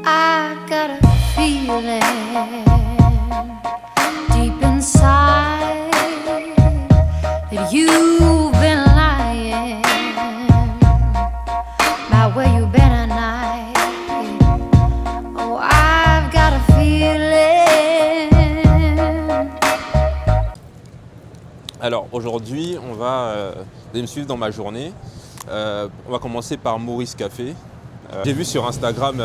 I got a feeling deep inside that you've been lying about where you've been at night. Oh, I've got a feeling. Alors aujourd'hui, vous allez me suivre dans ma journée. On va commencer par Maurice Café. J'ai vu sur Instagram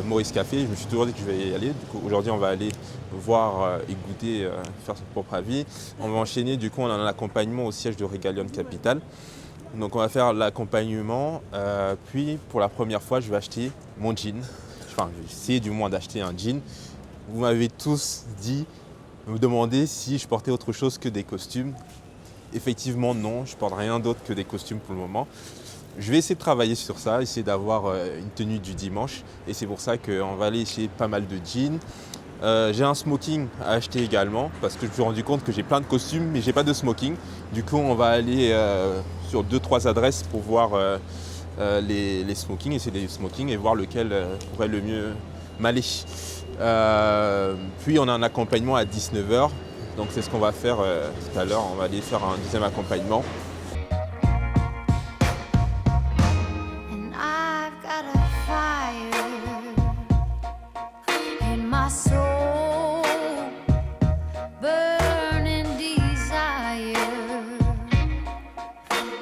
Maurice Café, je me suis toujours dit que je vais y aller. Du coup, aujourd'hui, on va aller voir et goûter, faire son propre avis. On va enchaîner, du coup, on a un accompagnement au siège de Regalion Capital. Donc on va faire l'accompagnement, puis pour la première fois, je vais acheter mon jean. Enfin, je vais essayer du moins d'acheter un jean. Vous m'avez tous dit, me demander si je portais autre chose que des costumes. Effectivement, non, je ne porte rien d'autre que des costumes pour le moment. Je vais essayer de travailler sur ça, essayer d'avoir une tenue du dimanche. Et c'est pour ça qu'on va aller essayer pas mal de jeans. J'ai un smoking à acheter également parce que je me suis rendu compte que j'ai plein de costumes mais j'ai pas de smoking. Du coup, on va aller sur 2-3 adresses pour voir les smokings, essayer des smokings et voir lequel pourrait le mieux m'aller. Puis on a un accompagnement à 19h. Donc c'est ce qu'on va faire tout à l'heure. On va aller faire un deuxième accompagnement. And I've got a fire in my soul, burning desire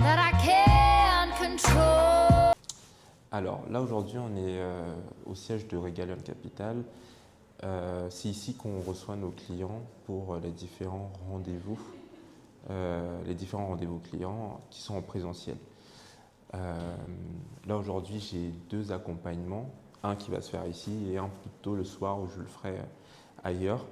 that I can't control. Alors là aujourd'hui on est au siège de Regalion Capital. C'est ici qu'on reçoit nos clients pour les différents rendez-vous clients qui sont en présentiel. Là aujourd'hui j'ai 2 accompagnements, un qui va se faire ici et un plutôt le soir où je le ferai ailleurs.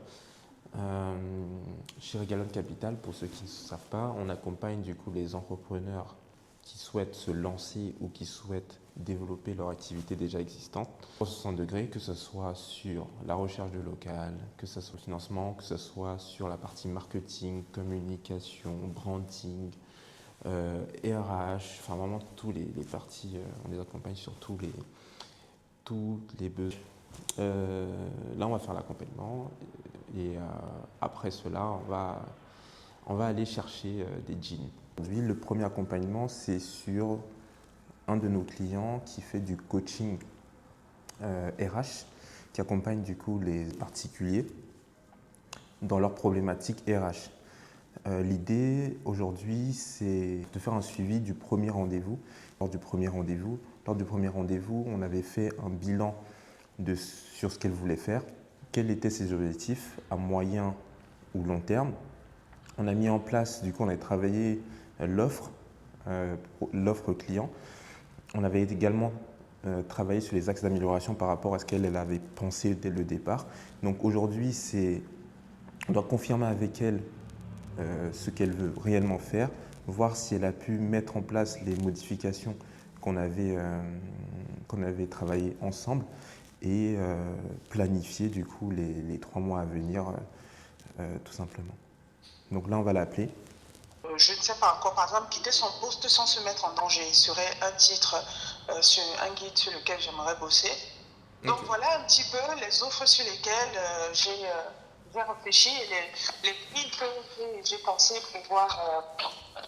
Chez Regalion Capital, pour ceux qui ne savent pas, on accompagne du coup les entrepreneurs qui souhaitent se lancer ou qui souhaitent développer leur activité déjà existante. 360 degrés, que ce soit sur la recherche de local, que ce soit le financement, que ce soit sur la partie marketing, communication, branding, RH, enfin vraiment tous les parties, on les accompagne sur tous les besoins. Là, on va faire l'accompagnement et après cela, on va aller chercher des jeans. Aujourd'hui, le premier accompagnement, c'est sur un de nos clients qui fait du coaching RH, qui accompagne du coup les particuliers dans leurs problématiques RH. L'idée aujourd'hui, c'est de faire un suivi du premier rendez-vous. Lors du premier rendez-vous, on avait fait un bilan sur ce qu'elle voulait faire, quels étaient ses objectifs à moyen ou long terme. On a mis en place, du coup, on a travaillé l'offre client. On avait également travaillé sur les axes d'amélioration par rapport à ce qu'elle avait pensé dès le départ. Donc aujourd'hui, on doit confirmer avec elle ce qu'elle veut réellement faire, voir si elle a pu mettre en place les modifications qu'on avait travaillées ensemble et planifier du coup les 3 mois à venir tout simplement. Donc là, on va l'appeler. Je ne sais pas encore, par exemple, quitter son poste sans se mettre en danger serait un titre sur un guide sur lequel j'aimerais bosser. Donc okay. Voilà un petit peu les offres sur lesquelles j'ai réfléchi et les prix que j'ai pensé pouvoir.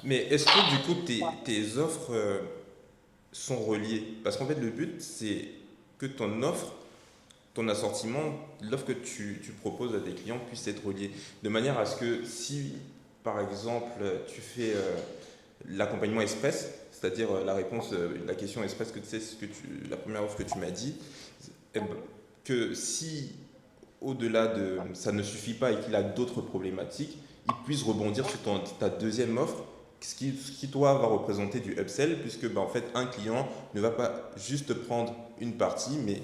Mais est-ce que du coup tes offres sont reliées? Parce qu'en fait le but c'est que ton offre, ton assortiment, l'offre que tu proposes à tes clients puisse être reliée. De manière à ce que si par exemple tu fais l'accompagnement express, c'est-à-dire la question express que tu sais, la première offre que tu m'as dit, que si au-delà de ça ne suffit pas et qu'il a d'autres problématiques, il puisse rebondir sur ta deuxième offre, ce qui toi va représenter du upsell, puisque en fait un client ne va pas juste prendre une partie, mais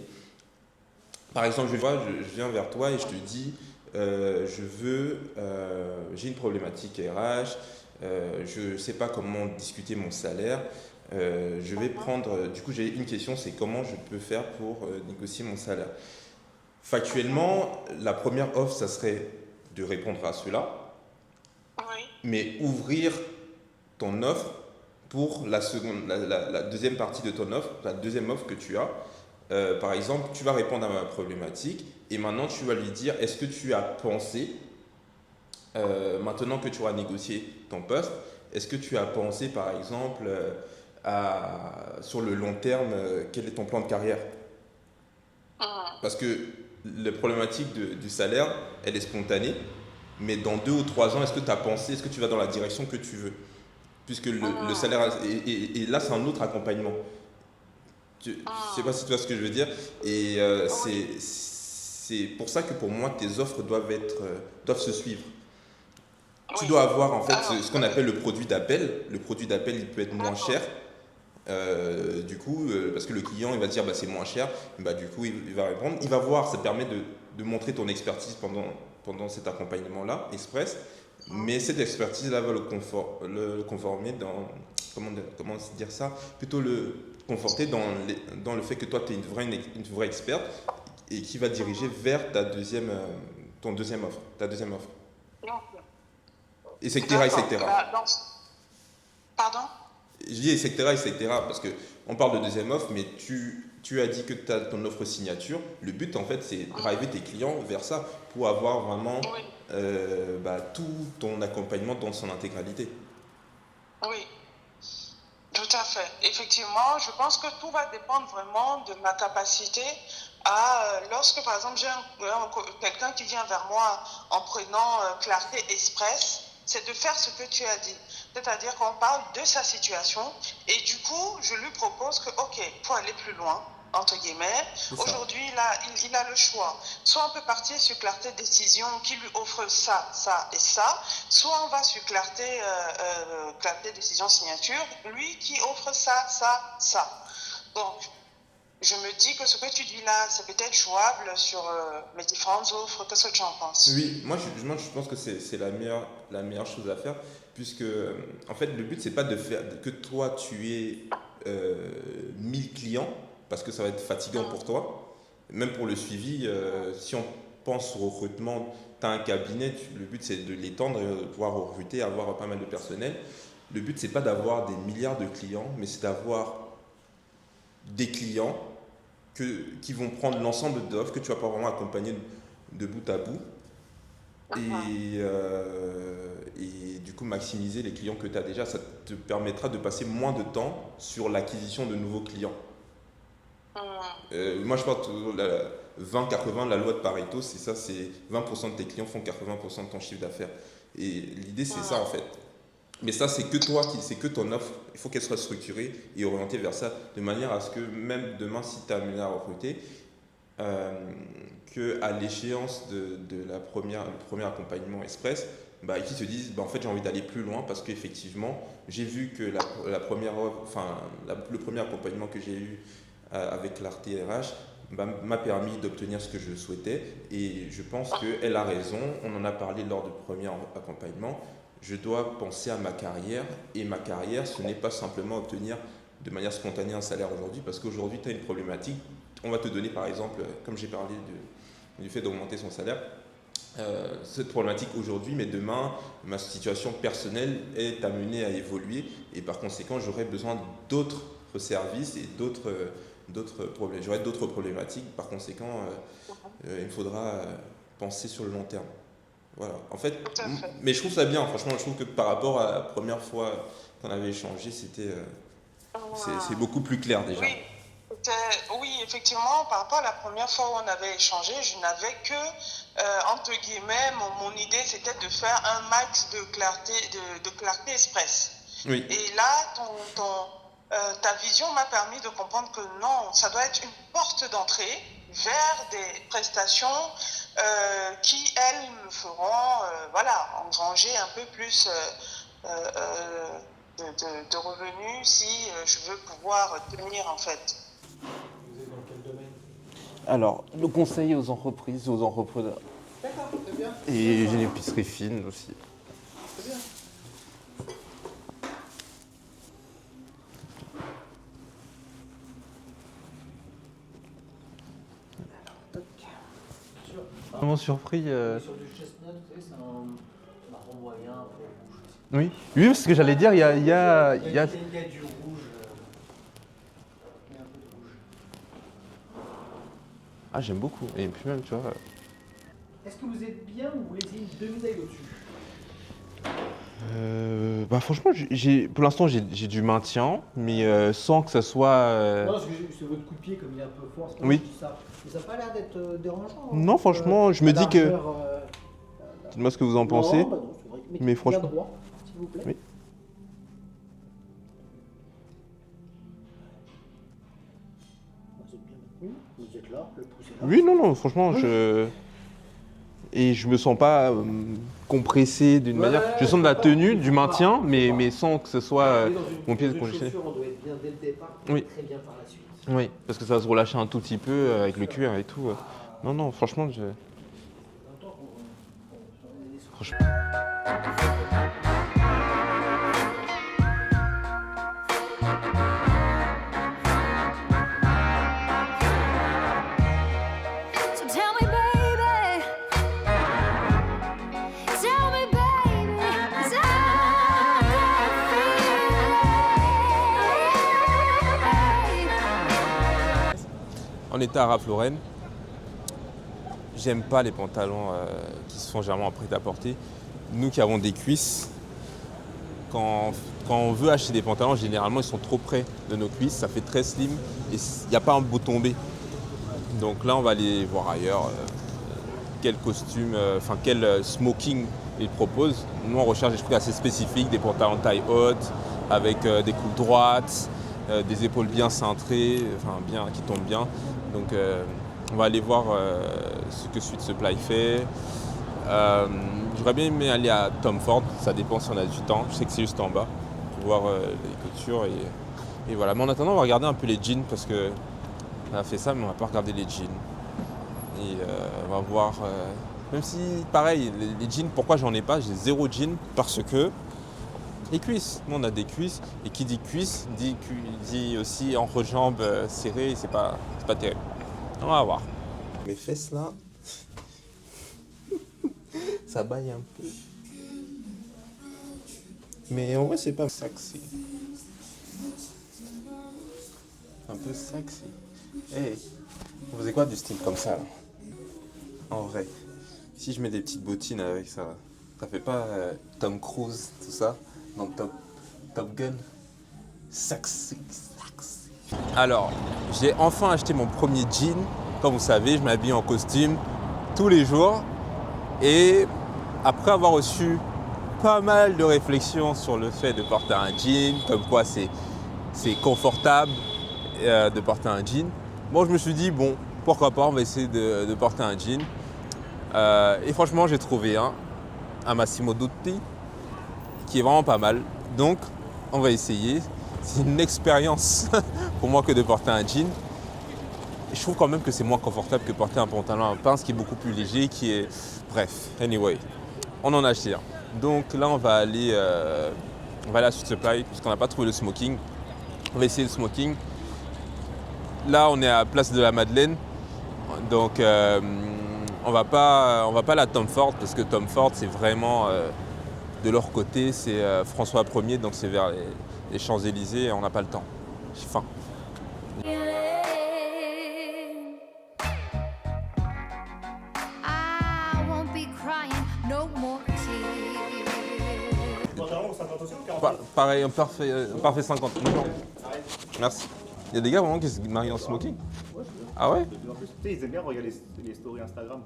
par exemple je viens vers toi et je te dis j'ai une problématique RH, je ne sais pas comment discuter mon salaire, je vais prendre, du coup j'ai une question, c'est comment je peux faire pour négocier mon salaire. Factuellement, la première offre, ça serait de répondre à cela, Oui. mais ouvrir ton offre pour la deuxième partie de ton offre, la deuxième offre que tu as, Par exemple, tu vas répondre à ma problématique et maintenant tu vas lui dire, est-ce que tu as pensé, maintenant que tu auras négocié ton poste, est-ce que tu as pensé par exemple sur le long terme, quel est ton plan de carrière? Parce que la problématique du salaire, elle est spontanée, mais dans 2 ou 3 ans, est-ce que tu as pensé, est-ce que tu vas dans la direction que tu veux? Puisque le salaire, et là c'est un autre accompagnement. Je ne sais pas si tu vois ce que je veux dire. Et c'est pour ça que pour moi, tes offres doivent se suivre. Tu dois avoir en fait ce qu'on appelle le produit d'appel. Le produit d'appel, il peut être moins cher. Du coup, parce que le client, il va dire bah, c'est moins cher. Bah, du coup, il va répondre. Il va voir, ça te permet de montrer ton expertise pendant cet accompagnement-là, express. Mais cette expertise-là va le conformer dans, comment dire ça, plutôt le conforter dans le fait que toi, tu es une vraie experte et qui va diriger vers ton deuxième offre, ta deuxième offre, etc., etc. Pardon? Je dis etc., etc., parce qu'on parle de deuxième offre, mais tu as dit que tu as ton offre signature. Le but, en fait, c'est driver tes clients vers ça pour avoir vraiment tout ton accompagnement dans son intégralité. Oui, tout à fait. Effectivement, je pense que tout va dépendre vraiment de ma capacité lorsque par exemple j'ai quelqu'un qui vient vers moi en prenant Clarté Express, c'est de faire ce que tu as dit. C'est-à-dire qu'on parle de sa situation et du coup, je lui propose que, ok, pour aller plus loin, entre guillemets, aujourd'hui, il a le choix. Soit on peut partir sur Clarté Décision qui lui offre ça, ça et ça, soit on va sur Clarté Décision Signature, lui qui offre ça, ça, ça. Donc, je me dis que ce que tu dis là, c'est peut-être jouable sur mes différentes offres. Qu'est-ce que tu en penses? Oui, moi je pense que c'est la meilleure chose à faire, puisque en fait le but c'est pas de faire que toi tu aies 1000 clients, parce que ça va être fatigant pour toi. Même pour le suivi, si on pense au recrutement, tu as un cabinet, le but c'est de l'étendre, de pouvoir recruter, avoir pas mal de personnel. Le but c'est pas d'avoir des milliards de clients, mais c'est d'avoir des clients qui vont prendre l'ensemble d'offres que tu vas pas vraiment accompagner de bout à bout et du coup maximiser les clients que tu as déjà. Ça te permettra de passer moins de temps sur l'acquisition de nouveaux clients. Moi je pense que la 20-80, la loi de Pareto, c'est ça, c'est 20% de tes clients font 80% de ton chiffre d'affaires. Et l'idée c'est ça en fait. Mais ça, c'est que toi, c'est que ton offre. Il faut qu'elle soit structurée et orientée vers ça, de manière à ce que même demain, si tu es amené à recruter, qu'à l'échéance de le premier accompagnement express, qu'ils te disent en fait j'ai envie d'aller plus loin parce qu'effectivement j'ai vu que le premier accompagnement que j'ai eu avec Clarté RH m'a permis d'obtenir ce que je souhaitais et je pense qu'elle a raison. On en a parlé lors du premier accompagnement. Je dois penser à ma carrière et ma carrière, ce n'est pas simplement obtenir de manière spontanée un salaire aujourd'hui parce qu'aujourd'hui tu as une problématique. On va te donner par exemple, comme j'ai parlé du fait d'augmenter son salaire, cette problématique aujourd'hui, mais demain, ma situation personnelle est amenée à évoluer et par conséquent, j'aurai besoin d'autres services et d'autres problèmes. J'aurai d'autres problématiques. Par conséquent, il me faudra penser sur le long terme. Voilà. En fait, mais je trouve ça bien. Franchement, je trouve que par rapport à la première fois qu'on avait échangé, c'est beaucoup plus clair déjà. Oui, effectivement, par rapport à la première fois où on avait échangé, je n'avais que, entre guillemets, mon idée c'était de faire un max de clarté express. Oui. Et là, ta vision m'a permis de comprendre que non, ça doit être une porte d'entrée vers des prestations qui, elles, me feront engranger un peu plus de revenus si je veux pouvoir tenir en fait. Vous êtes dans quel domaine? Alors, le conseil aux entreprises, aux entrepreneurs. D'accord, très bien. Et j'ai une épicerie fine aussi. Très bien. Vraiment surpris. Sur du chestnut, vous savez, c'est un marron moyen, un peu rouge. Oui, parce que j'allais dire, il y a Il y a du rouge. Il y a un peu de rouge. Ah, j'aime beaucoup. Et puis même, tu vois... Est-ce que vous êtes bien ou vous voulez essayer une demi-taille au-dessus? Franchement, pour l'instant, j'ai du maintien, mais sans que ça soit... Non, parce que c'est votre coup de pied comme il est un peu fort, c'est pas Oui. moi qui dis ça. Mais ça n'a pas l'air d'être dérangeant. Non, franchement, je me dis que... largeur, Dites-moi ce que vous en pensez. Non, bah non, c'est vrai. Mais Bien franchement- droit, s'il vous plaît. Oui. Vous êtes bien maintenu, vous êtes là, le pouce est là. Oui, non, franchement, Et je me sens pas compressé d'une manière... Je sens de la tenue, du maintien, mais sans que ce soit Mais dans une- mon pied dans une conditionné. chaussure, on doit être bien dès le départ, Oui. très bien par la suite. Oui, parce que ça va se relâcher un tout petit peu avec le cuir et tout. Non, franchement, So tell me, baby. Tell me, baby. 'Cause I On était à Ralph Lauren. J'aime pas les pantalons qui se font généralement en prêt-à-porter. Nous qui avons des cuisses, quand on veut acheter des pantalons, généralement ils sont trop près de nos cuisses, ça fait très slim et il n'y a pas un bouton B. Donc là on va aller voir ailleurs quel costume, quel smoking ils proposent. Nous on recherche des trucs assez spécifiques, des pantalons taille haute, avec des coupes droites, des épaules bien cintrées, qui tombent bien. Donc on va aller voir ce que Sweet Supply fait. J'aurais bien aimé aller à Tom Ford, ça dépend si on a du temps. Je sais que c'est juste en bas pour voir les coutures et voilà. Mais en attendant, on va regarder un peu les jeans parce que on a fait ça, mais on va pas regarder les jeans. Et on va voir. Même si, pareil, les jeans, pourquoi j'en ai pas? J'ai 0 jean parce que les cuisses. Nous, on a des cuisses et qui dit cuisse dit aussi entrejambe serrée. C'est pas terrible. On va voir. Mes fesses là. Ça baille un peu. Mais en vrai, c'est pas sexy. Un peu sexy. Hey, vous faisait quoi du style comme ça là? En vrai. Si je mets des petites bottines avec ça, ça fait pas Tom Cruise, tout ça, dans Top Gun? Sexy. Alors, j'ai enfin acheté mon premier jean. Comme vous savez, je m'habille en costume tous les jours. Et après avoir reçu pas mal de réflexions sur le fait de porter un jean, comme quoi c'est confortable de porter un jean, bon, je me suis dit, bon, pourquoi pas, on va essayer de porter un jean. Et franchement, j'ai trouvé un Massimo Dutti qui est vraiment pas mal. Donc, on va essayer. C'est une expérience pour moi que de porter un jean. Je trouve quand même que c'est moins confortable que porter un pantalon à pince qui est beaucoup plus léger, qui est... Bref, anyway, on en a acheté un. Donc là, on va aller à Sweet Supply, parce qu'on n'a pas trouvé le smoking. On va essayer le smoking. Là, on est à Place de la Madeleine. Donc, on va pas aller à Tom Ford, parce que Tom Ford, c'est vraiment... de leur côté, c'est François 1er, donc c'est vers les Champs-Élysées, et on n'a pas le temps. J'ai faim. I won't be crying no more tears. Pantalon 50 aussi ou 40? Pareil, on parfait 50. Non. Merci. Il y a des gars vraiment qui se marient en smoking. Ah ouais? De plus en plus, tu sais, ils aiment bien regarder les stories Instagram.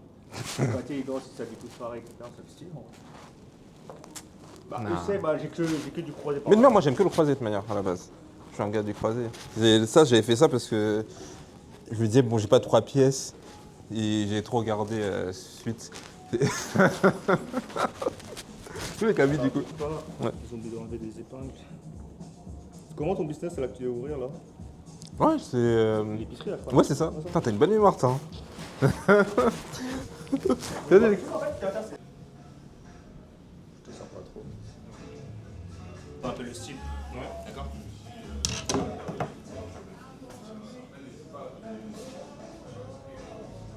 Quand ils dansent, ils s'habillent tous pareil, etc. C'est stylé, en vrai. Bah, Non. je sais, j'ai que du croisé par Mais là. non, moi j'aime que le croisé de toute manière à la base. Je suis un gars du croisé. J'avais fait ça parce que je me disais, bon, j'ai pas 3 pièces et j'ai trop regardé suite. Tous les cabis du coup. Voilà. Ouais. Ils ont dû enlever des épingles. Comment ton business, c'est là que tu vas ouvrir là? Ouais, c'est. L'épicerie là, je crois. Ouais, c'est ça. Putain, t'as une bonne mémoire, toi. Hein. T'as des- Je te sens pas trop. Un peu le style. Ouais, d'accord.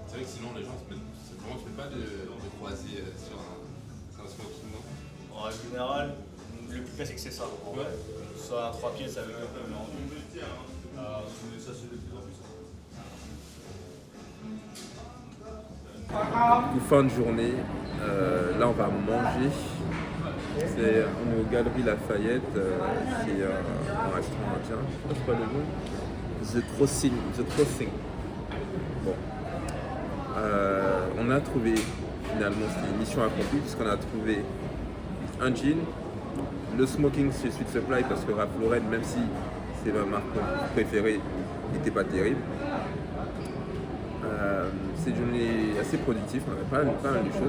C'est vrai que sinon les gens se mettent. Vraiment, tu fais pas de croisé sur un smoking, non? En règle générale, le plus classique c'est ça. Ouais. Soit un 3 pièces avec un peu de rendu. Ça c'est de plus en plus. Pour fin de journée, là on va manger. On est aux Galeries Lafayette, c'est un restaurant indien, je sais pas le nom. The Crossing. Bon. On a trouvé, finalement, c'était une mission accomplie, puisqu'on a trouvé un gin, le smoking chez Sweet Supply, parce que Ralph Lauren, même si c'est ma marque préférée, n'était pas terrible. C'est une journée assez productive, on avait pas mal de choses.